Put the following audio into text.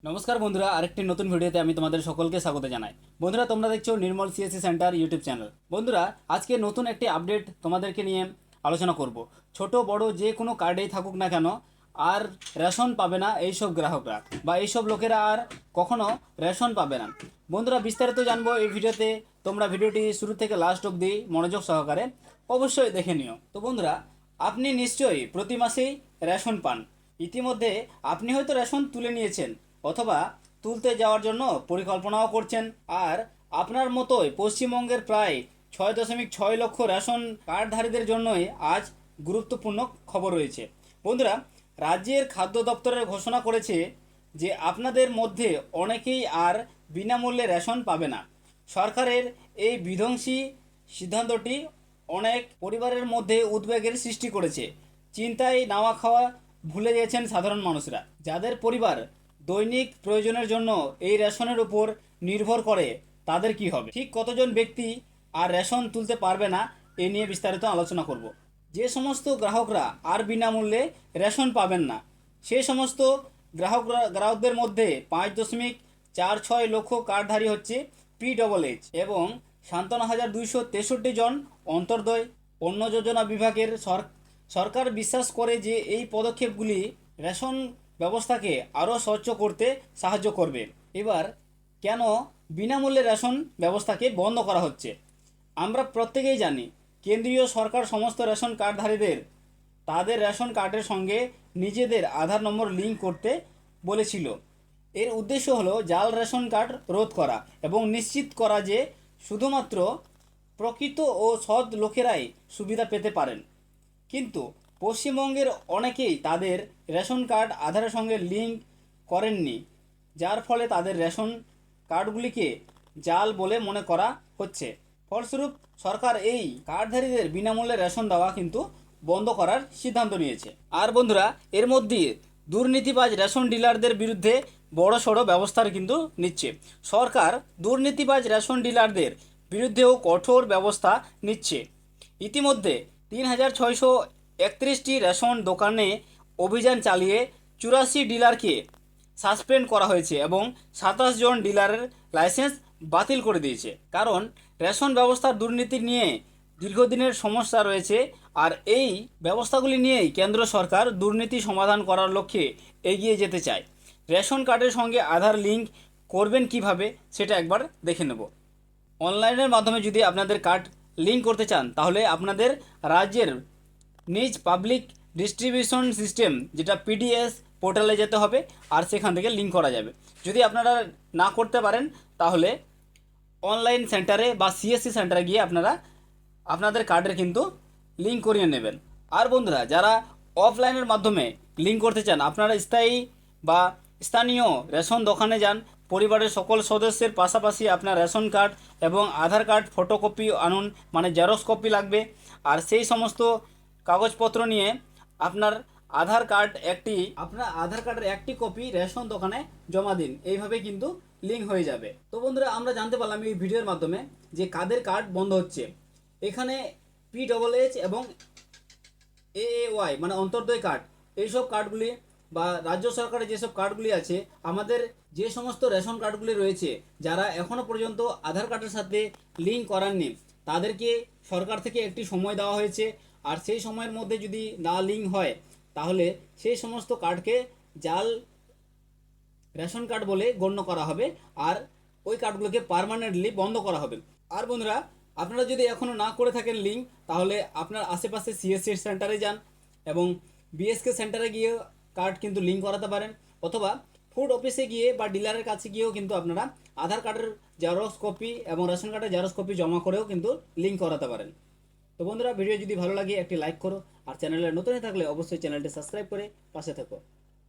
নমস্কার বন্ধুরা, আরেকটি নতুন ভিডিওতে আমি তোমাদের সকলকে স্বাগত জানাই। বন্ধুরা, তোমরা দেখছো নির্মল সিএসসি সেন্টার ইউটিউব চ্যানেল। বন্ধুরা, আজকে নতুন একটি আপডেট তোমাদেরকে নিয়ে আলোচনা করব। ছোট বড় যে কোনো কার্ডেই থাকুক না কেন, আর রেশন পাবে না এইসব গ্রাহকরা বা এইসব লোকেরা আর কখনো রেশন পাবে না। বন্ধুরা, বিস্তারিত জানবো এই ভিডিওতে। তোমরা ভিডিওটি শুরু থেকে লাস্ট অবধি মনোযোগ সহকারে অবশ্যই দেখে নিও। তো বন্ধুরা, আপনি নিশ্চয়ই প্রতি মাসেই রেশন পান। ইতিমধ্যে আপনি হয়তো রেশন তুলে নিয়েছেন অথবা তুলতে যাওয়ার জন্য পরিকল্পনাও করছেন। আর আপনার মতোই পশ্চিমবঙ্গের প্রায় 6.6 লক্ষ রেশন কার্ডধারীদের জন্যই আজ গুরুত্বপূর্ণ খবর রয়েছে। বন্ধুরা, রাজ্যের খাদ্য দপ্তরের ঘোষণা করেছে যে আপনাদের মধ্যে অনেকেই আর বিনামূল্যে রেশন পাবে না। সরকারের এই বিধ্বংসী সিদ্ধান্তটি অনেক পরিবারের মধ্যে উদ্বেগের সৃষ্টি করেছে। চিন্তায় নাওয়া খাওয়া ভুলে গেছেন সাধারণ মানুষরা, যাদের পরিবার দৈনিক প্রয়োজনের জন্য এই রেশনের উপর নির্ভর করে। তাদের কি হবে? ঠিক কতজন ব্যক্তি আর রেশন তুলতে পারবে না, এ নিয়ে বিস্তারিত আলোচনা করব। যে সমস্ত গ্রাহকরা আর বিনামূল্যে রেশন পাবেন না, সেই সমস্ত গ্রাহকদের মধ্যে 5.46 লক্ষ কার্ডধারী হচ্ছে PSS এবং 57,263 জন অন্তর্দয়। অন্ন যোজনা বিভাগের সরকার বিশ্বাস করে যে এই পদক্ষেপগুলি রেশন ব্যবস্থাকে আরও স্বচ্ছ করতে সাহায্য করবে। এবার কেন বিনামূল্যে রেশন ব্যবস্থাকে বন্ধ করা হচ্ছে? আমরা প্রত্যেকেই জানি, কেন্দ্রীয় সরকার সমস্ত রেশন কার্ডধারীদের তাদের রেশন কার্ডের সঙ্গে নিজেদের আধার নম্বর লিঙ্ক করতে বলেছিল। এর উদ্দেশ্য হলো জাল রেশন কার্ড রোধ করা এবং নিশ্চিত করা যে শুধুমাত্র প্রকৃত ও সৎ লোকেরাই সুবিধা পেতে পারেন। কিন্তু পশ্চিমবঙ্গের অনেকেই তাদের রেশন কার্ড আধারের সঙ্গে লিঙ্ক করেননি, যার ফলে তাদের রেশন কার্ডগুলিকে জাল বলে মনে করা হচ্ছে। ফলস্বরূপ সরকার এই কার্ডধারীদের বিনামূল্যে রেশন দেওয়া কিন্তু বন্ধ করার সিদ্ধান্ত নিয়েছে। আর বন্ধুরা, এর মধ্যে দুর্নীতিবাজ রেশন ডিলারদের বিরুদ্ধে বড়সড় ব্যবস্থার কিন্তু নিচ্ছে সরকার। দুর্নীতিবাজ রেশন ডিলারদের বিরুদ্ধেও কঠোর ব্যবস্থা নিচ্ছে। ইতিমধ্যে 3,631টি রেশন দোকানে অভিযান চালিয়ে 84 ডিলারকে সাসপেন্ড করা হয়েছে এবং 27 জন ডিলারের লাইসেন্স বাতিল করে দিয়েছে। কারণ রেশন ব্যবস্থার দুর্নীতি নিয়ে দীর্ঘদিনের সমস্যা রয়েছে, আর এই ব্যবস্থাগুলি নিয়েই কেন্দ্র সরকার দুর্নীতি সমাধান করার লক্ষ্যে এগিয়ে যেতে চায়। রেশন কার্ডের সঙ্গে আধার লিঙ্ক করবেন কিভাবে, সেটা একবার দেখে নেব। অনলাইনের মাধ্যমে যদি আপনাদের কার্ড লিঙ্ক করতে চান, তাহলে আপনাদের রাজ্যের নিজ পাবলিক ডিস্ট্রিবিউশন সিস্টেম যেটা PDS পোর্টালে যেতে হবে, আর সেখান থেকে লিঙ্ক করা যাবে। যদি আপনারা না করতে পারেন, তাহলে অনলাইন সেন্টারে বা CSC সেন্টারে গিয়ে আপনারা আপনাদের কার্ডের কিন্তু লিঙ্ক করিয়ে নেবেন। আর বন্ধুরা, যারা অফলাইনের মাধ্যমে লিঙ্ক করতে চান, আপনারা স্থায়ী বা স্থানীয় রেশন দোকানে যান। পরিবারের সকল সদস্যের পাশাপাশি আপনার রেশন কার্ড এবং আধার কার্ড ফটোকপি আনুন, মানে জেরক্স কপি লাগবে। আর সেই সমস্ত কাগজপত্র নিয়ে আপনার আধার কার্ডের একটি কপি রেশন দোকানে জমা দিন। এইভাবে কিন্তু লিঙ্ক হয়ে যাবে। তো বন্ধুরা, আমরা জানতে পারলাম এই ভিডিওর মাধ্যমে যে কাদের কার্ড বন্ধ হচ্ছে। এখানে PSS এবং AAY মানে অন্তর্দয় কার্ড, এইসব কার্ডগুলি বা রাজ্য সরকারের যেসব কার্ডগুলি আছে, আমাদের যে সমস্ত রেশন কার্ডগুলি রয়েছে, যারা এখনও পর্যন্ত আধার কার্ডের সাথে লিঙ্ক করাননি, তাদেরকে সরকার থেকে একটি সময় দেওয়া হয়েছে। আর সেই সময়ের মধ্যে যদি না লিঙ্ক হয়, তাহলে সেই সমস্ত কার্ডকে জাল রেশন কার্ড বলে গণ্য করা হবে, আর ওই কার্ডগুলোকে পার্মানেন্টলি বন্ধ করা হবে। আর বন্ধুরা, আপনারা যদি এখনও না করে থাকেন লিঙ্ক, তাহলে আপনার আশেপাশে CSC সেন্টারে যান এবং BSK সেন্টারে গিয়ে কার্ড কিন্তু লিঙ্ক করাতে পারেন, অথবা ফুড অফিসে গিয়ে বা ডিলারের কাছে গিয়েও কিন্তু আপনারা আধার কার্ডের জেরক্স কপি এবং রেশন কার্ডের জেরক্স কপি জমা করেও কিন্তু লিঙ্ক করাতে পারেন। তো বন্ধুরা, ভিডিও যদি ভালো লাগে একটি লাইক করো, আর চ্যানেলে নতুন থাকলে অবশ্যই চ্যানেলটি সাবস্ক্রাইব করে পাশে থাকো।